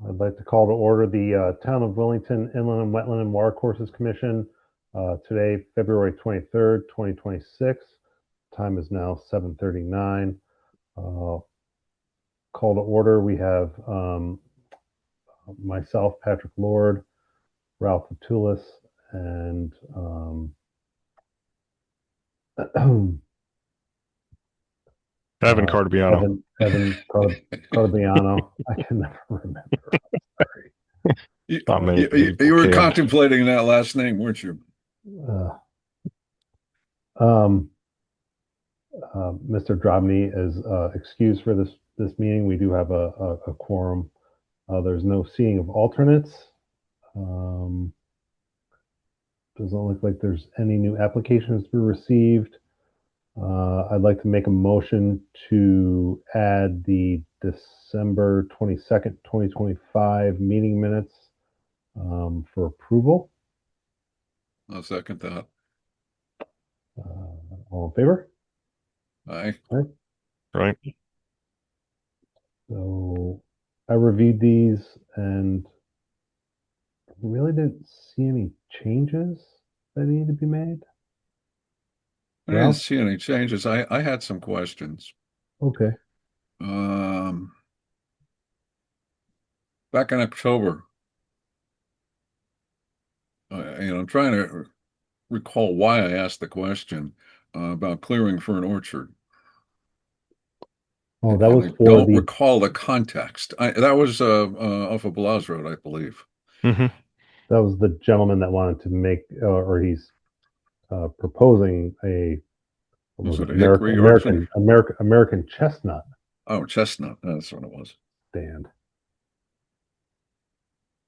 I'd like to call to order the Town of Willington Inland and Wetland and Watercourses Commission today, February 23rd, 2026. Time is now 7:39. Call to order. We have myself, Patrick Lord, Ralph Atulis, and Evan Cardabiano. Evan Cardabiano. I can never remember. Sorry. You were contemplating that last name, weren't you? Mr. Drobny is excused for this meeting. We do have a quorum. There's no seating of alternates. Doesn't look like there's any new applications to be received. I'd like to make a motion to add the December 22nd, 2025 meeting minutes for approval. I'll second that. All in favor? Aye. Right. So I reviewed these and really didn't see any changes that need to be made. I didn't see any changes. I had some questions. Okay. Back in October, I'm trying to recall why I asked the question about clearing for an orchard. Oh, that was for don't recall the context. That was off of Blas Road, I believe. Mm-hmm. That was the gentleman that wanted to make, or he's proposing a Was it American chestnut. Oh, chestnut. That's what it was. Stand.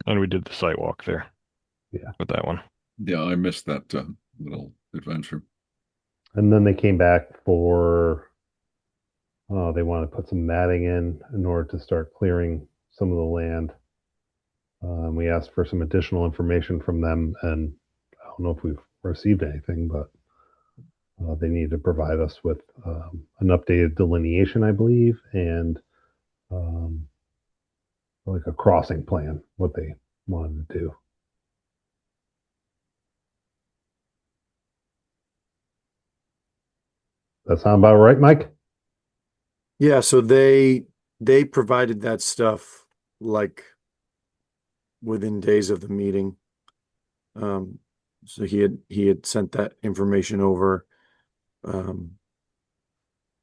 And we did the site walk there. Yeah. With that one. Yeah, I missed that little adventure. And then they came back for, they want to put some matting in order to start clearing some of the land. We asked for some additional information from them, and I don't know if we've received anything, but they need to provide us with an updated delineation, I believe, and like a crossing plan, what they wanted to do. That sound about right, Mike? Yeah, so they provided that stuff like within days of the meeting. So he had sent that information over.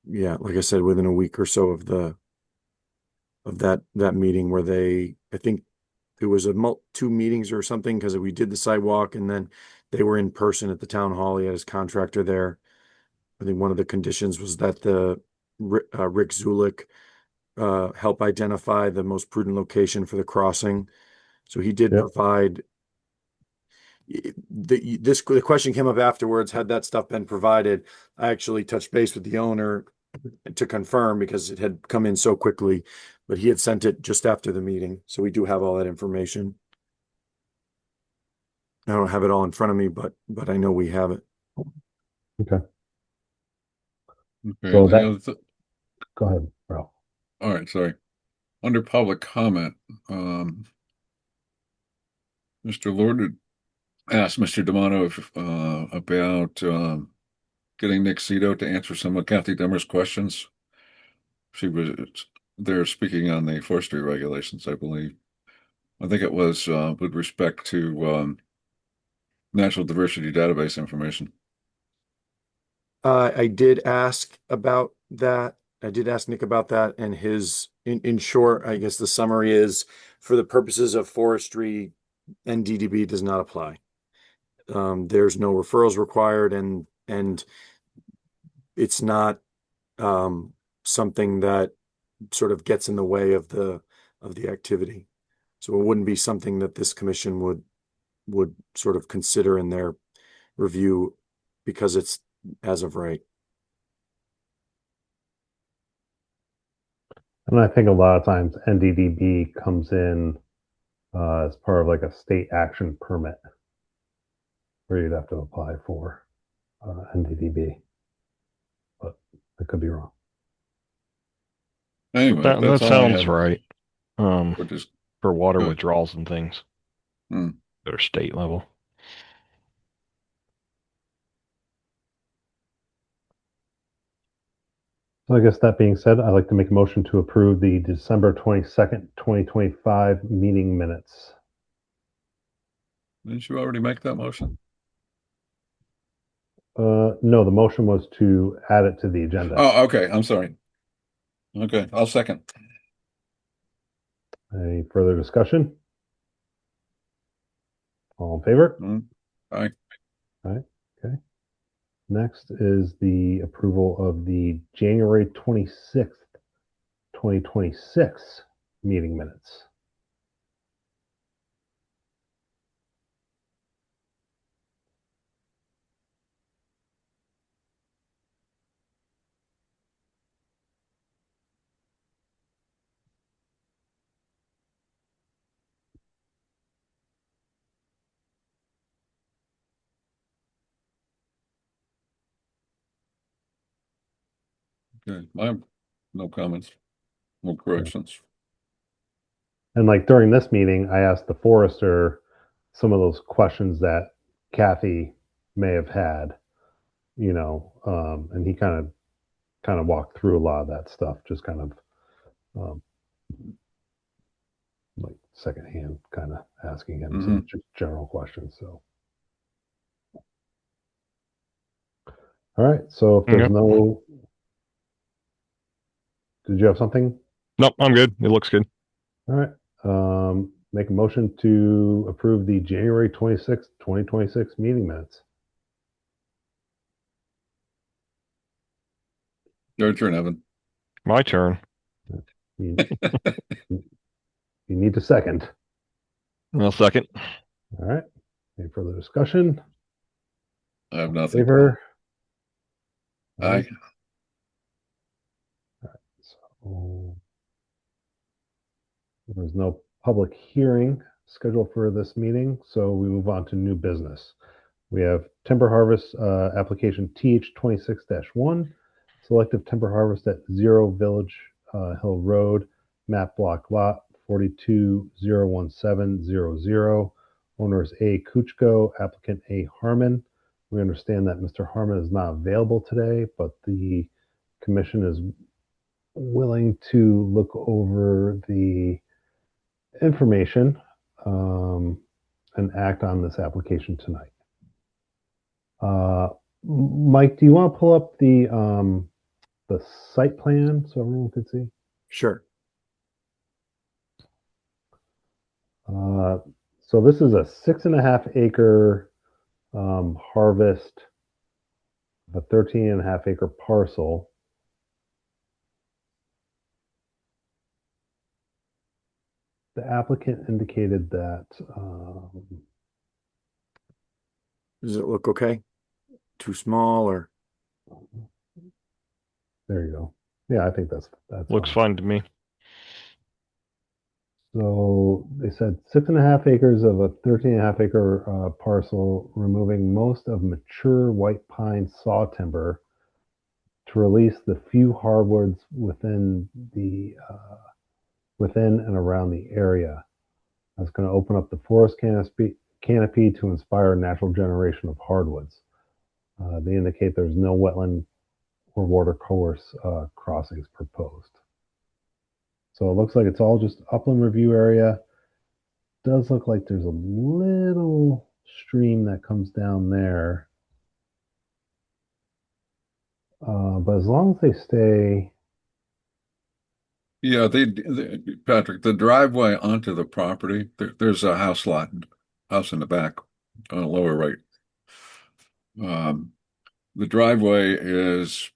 Yeah, like I said, within a week or so of that meeting where I think there was two meetings or something, because we did the sidewalk and then they were in person at the town hall. He had his contractor there. I think one of the conditions was that the Rick Zulik help identify the most prudent location for the crossing. So he did provide. The question came up afterwards. Had that stuff been provided, I actually touched base with the owner to confirm, because it had come in so quickly, but he had sent it just after the meeting. So we do have all that information. I don't have it all in front of me, but I know we have it. Okay. Okay. So go ahead, bro. All right. Sorry. Under public comment, Mr. Lord asked Mr. D'Amato about getting Nick Cito to answer some of Kathy Demmer's questions. She was there speaking on the forestry regulations, I believe. I think it was with respect to natural diversity database information. I did ask about that. I did ask Nick about that, and in short, I guess the summary is, for the purposes of forestry, NDDB does not apply. There's no referrals required, and it's not something that sort of gets in the way of the activity. So it wouldn't be something that this commission would sort of consider in their review, because it's as of right. And I think a lot of times NDDB comes in as part of like a state action permit where you'd have to apply for NDDB. But I could be wrong. Anyway, that sounds right. For for water Good. withdrawals and things Hmm. that are state level. So I guess that being said, I'd like to make a motion to approve the December 22nd, 2025 meeting minutes. Didn't you already make that motion? No, the motion was to add it to the agenda. Oh, okay. I'm sorry. Okay, I'll second. Any further discussion? All in favor? Hmm. Aye. All right. Okay. Next is the approval of the January 26th, 2026 meeting minutes. Okay. I have no comments, no corrections. And like during this meeting, I asked the forester some of those questions that Kathy may have had, and he kind of walked through a lot of that stuff, just kind of um, like secondhand, kind of asking him some just general questions. So, all right. So if there's Yep. no, did you have something? Nope, I'm good. It looks good. All right. Make a motion to approve the January 26th, 2026 meeting minutes. Your turn, Evan. My turn. You, you need to second. I'll second. All right. Any further discussion? I have nothing. Favor? All Aye. right. So there's no public hearing scheduled for this meeting, so we move on to new business. We have timber harvest application TH26-1, selective timber harvest at 0 Village Hill Road, map block lot 4201700. Owners A. Kuchko, applicant A. Harmon. We understand that Mr. Harmon is not available today, but the commission is willing to look over the information and act on this application tonight. Mike, do you want to pull up the site plan so everyone can see? Sure. So this is a 6.5 acre harvest of a 13.5 acre parcel. The applicant indicated that Does it look okay? Too small or? there you go. Yeah, I think that's Looks fine. fine to me. So they said 6.5 acres of a 13.5 acre parcel, removing most of mature white pine saw timber to release the few hardwoods within and around the area. That's going to open up the forest canopy to inspire natural generation of hardwoods. They indicate there's no wetland or water course crossings proposed. So it looks like it's all just upland review area. Does look like there's a little stream that comes down there. But as long as they stay. Yeah, Patrick, the driveway onto the property, there's a house in the back on the lower right. The driveway is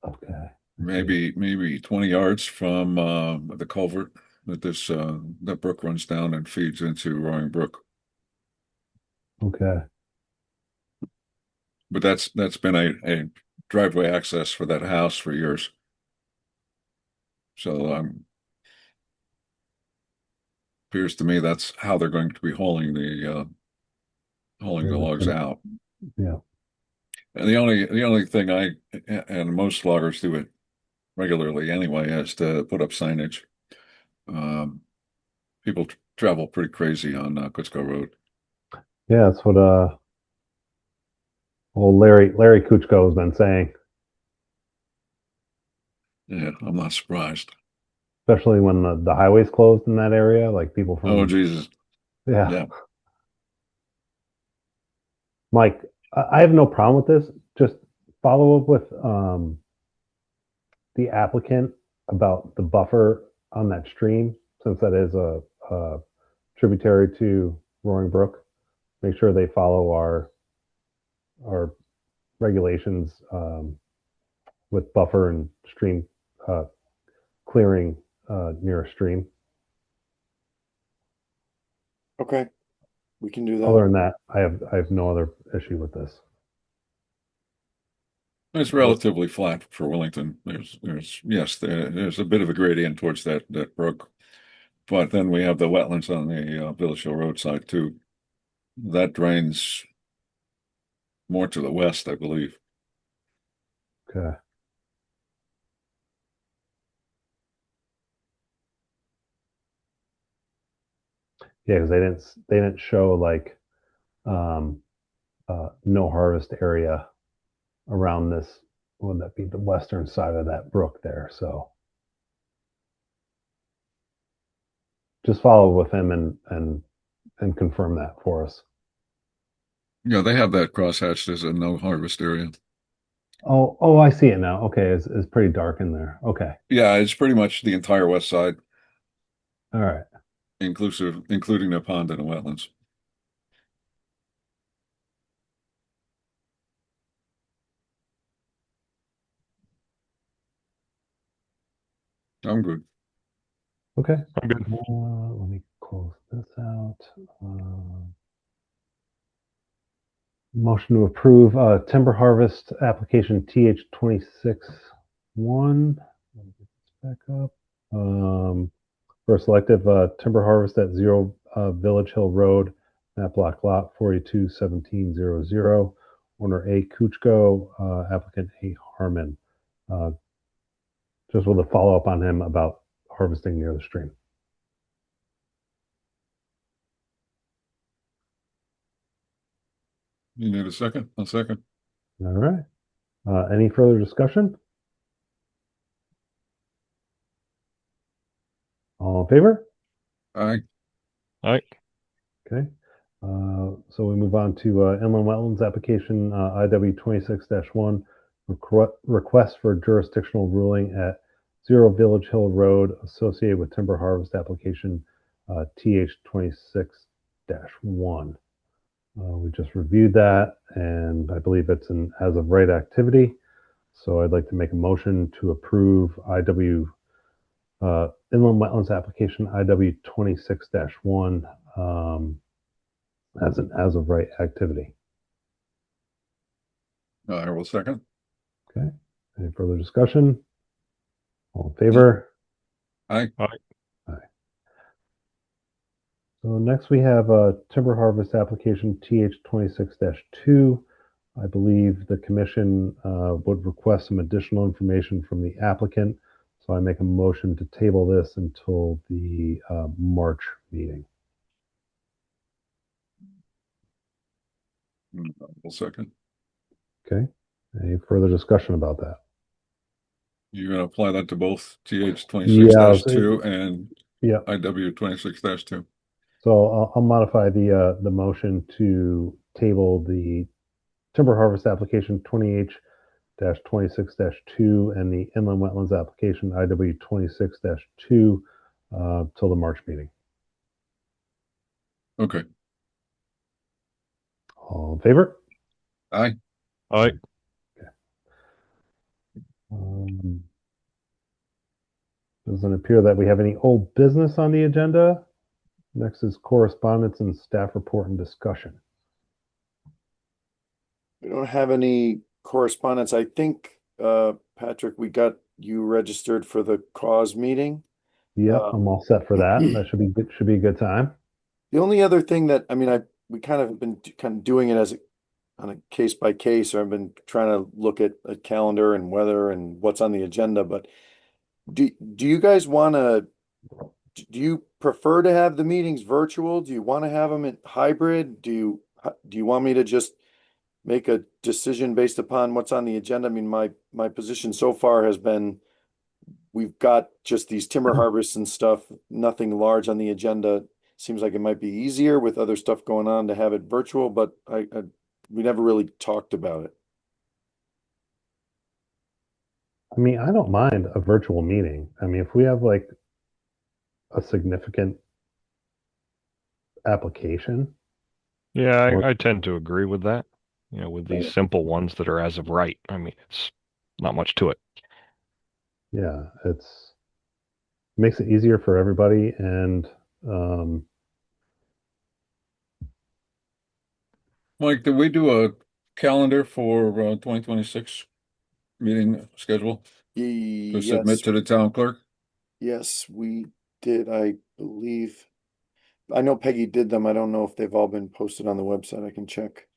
Okay. maybe 20 yards from the culvert that that brook runs down and feeds into Roaring Brook. Okay. But that's been a driveway access for that house for years. So appears to me that's how they're going to be hauling the logs out. Yeah. And the only thing and most loggers do it regularly anyway is to put up signage. people travel pretty crazy on Kutzko Road. Yeah, that's what old Larry Kuchko has been saying, Yeah, I'm not surprised. especially when the highway's closed in that area, like people Oh, from Jesus. yeah. Yeah. Mike, I have no problem with this. Just follow up with the applicant about the buffer on that stream, since that is a tributary to Roaring Brook. Make sure they follow our regulations with buffer and stream uh, clearing near a stream. Okay, we can do that. Other than that, I have no other issue with this. It's relatively flat for Willington. Yes, there's a bit of a gradient towards that brook, but then we have the wetlands on the Village Hill Road side too. That drains more to the west, I believe. Okay. Yeah, because they didn't show like um, no harvest area around this. Would that be the western side of that brook there? So just follow with him and confirm that for us. Yeah, they have that crosshatched as a no harvest area. Oh, I see it now. Okay, it's pretty dark in there. Okay, Yeah, it's pretty much the entire west side, all right. including the pond and the wetlands. I'm good. Okay. I'm good. Let me close this out. Motion to approve timber harvest application TH26-1. Let me get this back up. For selective timber harvest at 0 Village Hill Road, map block lot 421700. Owner A. Kuchko, applicant A. Harmon. Uh, just with a follow up on him about harvesting near the stream. You need a second? A second. All right. Any further discussion? All in favor? I All right. Okay. So we move on to inland wetlands application IW26-1, request for jurisdictional ruling at 0 Village Hill Road associated with timber harvest application TH26-1. We just reviewed that, and I believe it's an as of right activity. So I'd like to make a motion to approve inland wetlands application IW26-1 as an as of right activity. I will second. Okay. Any further discussion? All in favor? I So next we have a timber harvest application TH26-2. I believe the commission would request some additional information from the applicant. So I make a motion to table this until the March meeting. will second. Okay. Any further discussion about that? You're going to apply that to both Yeah, TH26-2 and yeah. IW26-2. So I'll modify the motion to table the timber harvest application 20H-26-2 and the inland wetlands application IW26-2 till the March meeting. Okay. All in favor? I All right. Doesn't appear that we have any old business on the agenda. Next is correspondence and staff report and discussion. We don't have any correspondence. I think, Patrick, we got you registered for the cause meeting. Yep, I'm all set for that. That should be good. Should be a good time. The only other thing that, I mean, we kind of been kind of doing it on a case by case, or I've been trying to look at a calendar and weather and what's on the agenda, but do you guys want to do you prefer to have the meetings virtual? Do you want to have them in hybrid? Do you want me to just make a decision based upon what's on the agenda? I mean, my position so far has been we've got just these timber harvests and stuff, nothing large on the agenda. Seems like it might be easier with other stuff going on to have it virtual, but we never really talked about it. I mean, I don't mind a virtual meeting. I mean, if we have like a significant application, Yeah, or I tend to agree with that. With these simple ones that are as of right. I mean, it's not much to it. yeah, it's makes it easier for everybody. And um, Mike, did we do a calendar for 2026 meeting schedule to submit Yes, to the town clerk? yes, we did, I believe. I know Peggy did them. I don't know if they've all been posted on the website. I can check.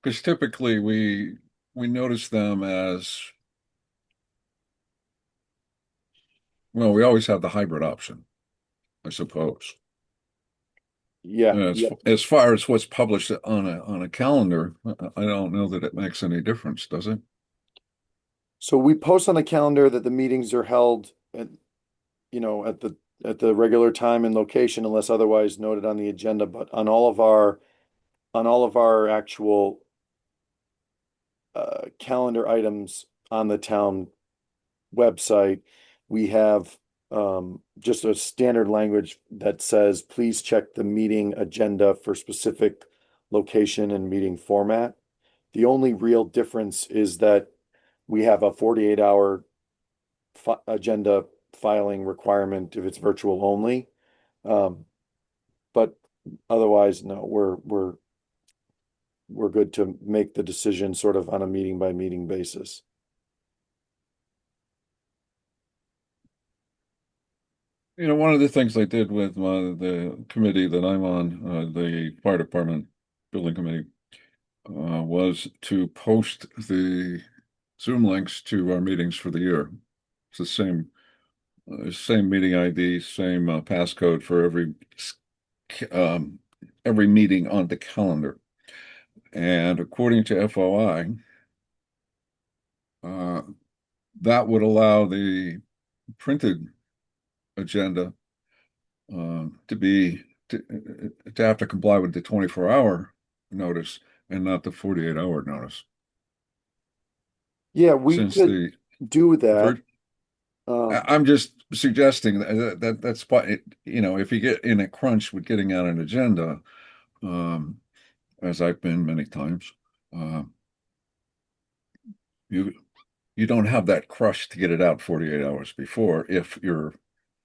Because typically we notice them as, well, we always have the hybrid option, I suppose. Yeah, As far as what's published on a calendar, I don't know that it makes any difference, does it? so we post on the calendar that the meetings are held at, at the regular time and location unless otherwise noted on the agenda, but on all of our actual calendar items on the town website, we have just a standard language that says, please check the meeting agenda for specific location and meeting format. The only real difference is that we have a 48-hour agenda filing requirement if it's virtual only. But otherwise, no, we're good to make the decision sort of on a meeting by meeting basis. One of the things I did with the committee that I'm on, the fire department building committee, was to post the Zoom links to our meetings for the year. It's the same meeting ID, same passcode for every meeting on the calendar. And according to FOI, that would allow the printed agenda to have to comply with the 24-hour notice and not the 48-hour notice. Yeah, we Since could the do that. vir I'm just suggesting that's if you get in a crunch with getting out an agenda, um, as I've been many times, uh, you you don't have that crush to get it out 48 hours before if you're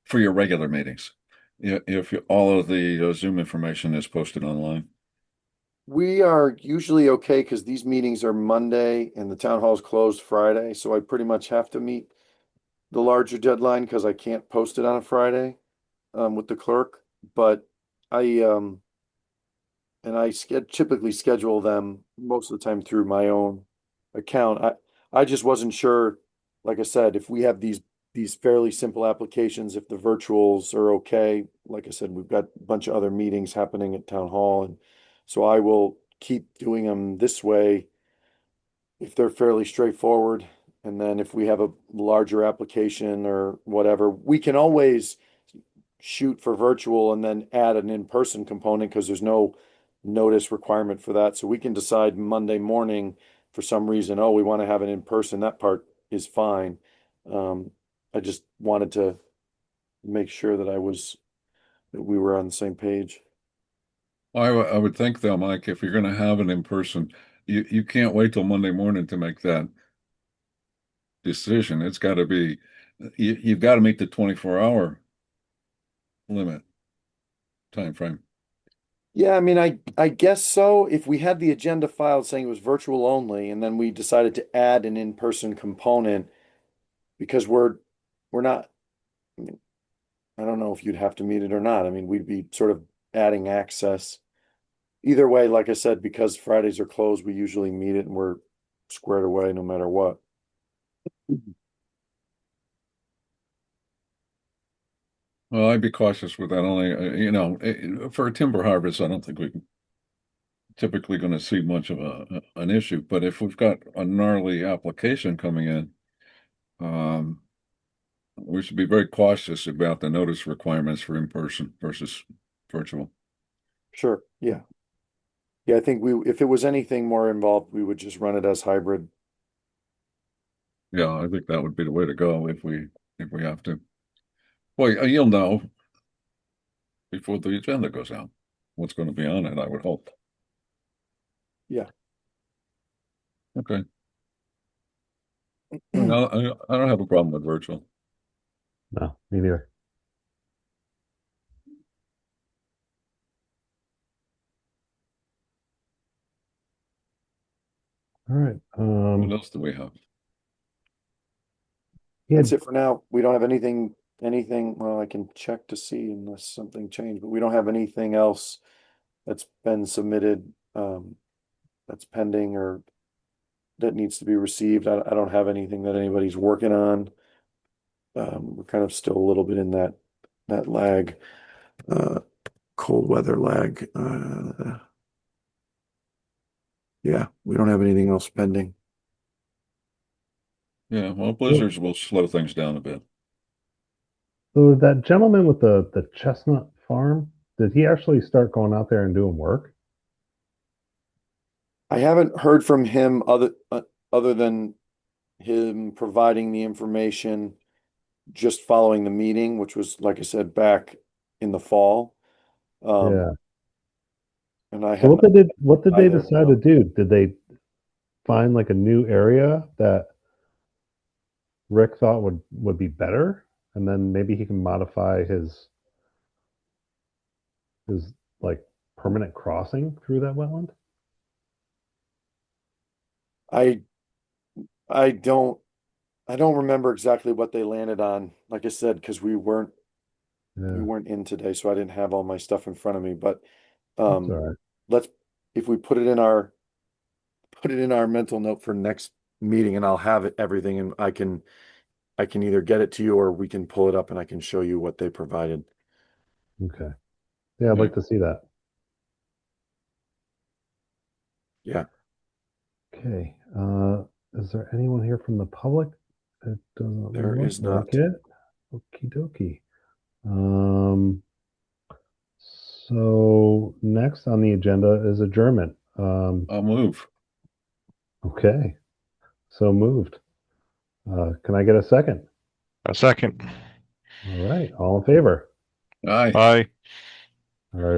for your regular meetings. If all of the Zoom information is posted online. We are usually okay because these meetings are Monday and the town hall's closed Friday, so I pretty much have to meet the larger deadline because I can't post it on a Friday with the clerk. But I and I typically schedule them most of the time through my own account. I just wasn't sure, like I said, if we have these fairly simple applications, if the virtuals are okay. Like I said, we've got a bunch of other meetings happening at town hall, and so I will keep doing them this way if they're fairly straightforward. And then if we have a larger application or whatever, we can always shoot for virtual and then add an in-person component because there's no notice requirement for that. So we can decide Monday morning for some reason, oh, we want to have an in-person. That part is fine. I just wanted to make sure that we were on the same page. I would think though, Mike, if you're going to have it in person, you can't wait till Monday morning to make that decision. It's got to be, you've got to meet the 24-hour limit time frame. Yeah, I mean, I guess so. If we had the agenda filed saying it was virtual only, and then we decided to add an in-person component because we're not, I mean, I don't know if you'd have to meet it or not. I mean, we'd be sort of adding access. Either way, like I said, because Fridays are closed, we usually meet it and we're squared away no matter what. Well, I'd be cautious with that only, for a timber harvest, I don't think we typically going to see much of an issue. But if we've got a gnarly application coming in, um, we should be very cautious about the notice requirements for in-person versus virtual. Sure, yeah. Yeah, I think if it was anything more involved, we would just run it as hybrid. Yeah, I think that would be the way to go if we have to. Well, you'll know before the agenda goes out what's going to be on it, I would hope. Yeah. Okay. Well, I don't have a problem with virtual. No, me neither. All right. What else do we have? Yeah, That's it for now. We don't have anything, well, I can check to see unless something changed, but we don't have anything else that's been submitted, that's pending or that needs to be received. I don't have anything that anybody's working on. We're kind of still a little bit in that lag, uh, cold weather lag. Yeah, we don't have anything else pending. Yeah, well, blizzards will slow things down a bit. so that gentleman with the chestnut farm, did he actually start going out there and doing work? I haven't heard from him other than him providing the information just following the meeting, which was, like I said, back in the fall. Yeah. And I So have not what did they either, decide to no. do? Did they find like a new area that Rick thought would be better, and then maybe he can modify his like permanent crossing through that wetland? I I don't I don't remember exactly what they landed on. Like I said, because we Yeah, weren't in today, so I didn't have all my stuff in front of me. But that's all right. let's if we put it in our mental note for next meeting, and I'll have everything, and I can either get it to you or we can pull it up and I can show you what they provided. Okay. Yeah, I'd Yeah. like to see that. Yeah. Okay. Is there anyone here from the public? It doesn't There look is like not. it. Okie dokie. Um, so next on the agenda is adjournment. I'll move. Okay. So moved. Can I get a second? A second. All right. All in favor? Aye. Aye.